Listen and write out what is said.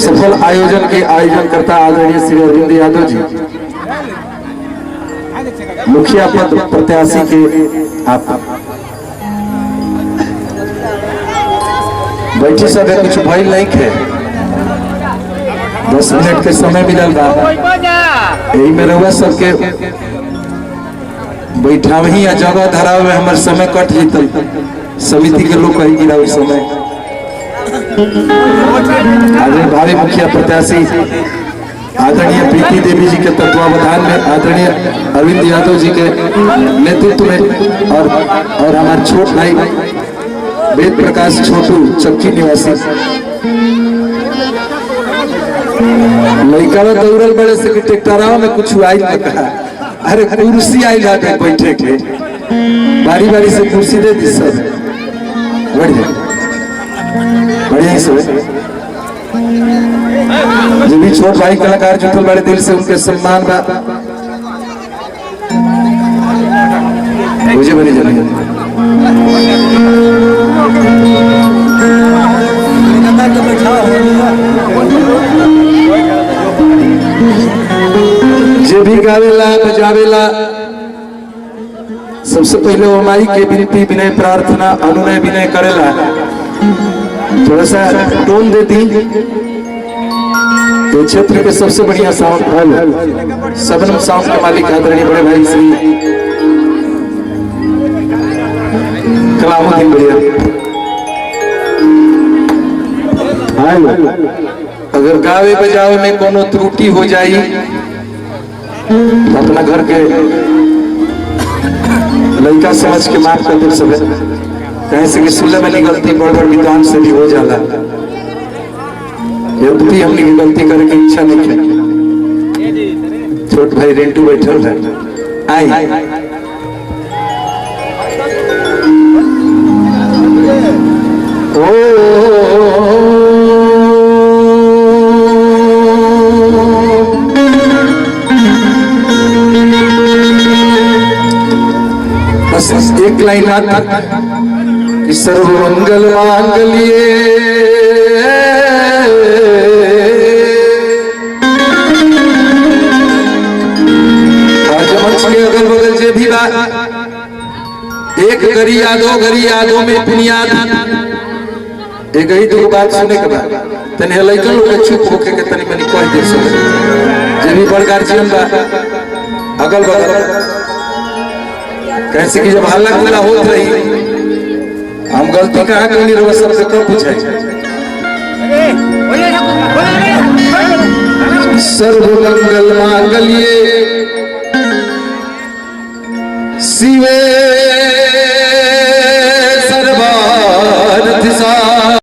सफल आयोजन के आयोजन करता आदरणीय श्री अरविंद यादव जी, मुखिया पद प्रत्याशी के आप बैठी सब है, कुछ भइल नहीं खे। 10 मिनट के समय मिलल बा, यही में रहुआ सबके बैठावही या जगह धराव में हमारे समय कट जीतल। समिति के लोग कही गिरा उस समय आदरणीय भावी मुखिया प्रत्याशी आदरणीय प्रीति देवी जी के तत्वावधान में, आदरणीय अरविंद यादव जी के नेतृत्व में और हमारे छोट भाई वेद प्रकाश छोटू चक्की निवासी लड़का दौड़ल बड़े से ट्रैक्टरवा में कुछ आई कहा, अरे कुर्सी आई जाके बैठे के बारी बारी से कुर्सी दे दी सब बढ़िया बढ़िया से जो भी छोट भाई कलाकार जुटल बड़े दिल से उनके सम्मान बा मुझे बनी जाने जे भी गावेला बजावेला सबसे पहले वो माई के विनती विनय प्रार्थना अनुनय विनय करेला, थोड़ा सा टोन देती तो क्षेत्र के सबसे बढ़िया साउंड हॉल सबनम साउंड के मालिक आदरणीय बड़े भाई श्री कलामुद्दीन बढ़िया। अगर गावे बजावे में कोनो त्रुटि हो जाई तो अपना घर के लड़का समझ के माफ कर दे सब, कहीं से कि सुलह में गलती बड़ बड़ विद्वान से भी हो जाला। यद्यपि हमने की गलती करे की इच्छा नहीं है। छोट भाई रेंटू बैठल है, आई बस एक लाइन आता कि सर्वमंगल मांगल्ये अगल बगल जे भी बात एक घड़ी यादो घड़ी यादों में बुनियाद एक ही दो बात सुने के बाद तने लइकन लोग चुप होके के तनी मनी कह दे सब जे भी बड़ गार्जियन बा अगल बगल कैसे कि जब हल्ला गुल्ला होत रही हम गलती कहाँ कहीं नहीं रहो सबसे कब पूछे सर्वमंगल मांगल्ये शिवे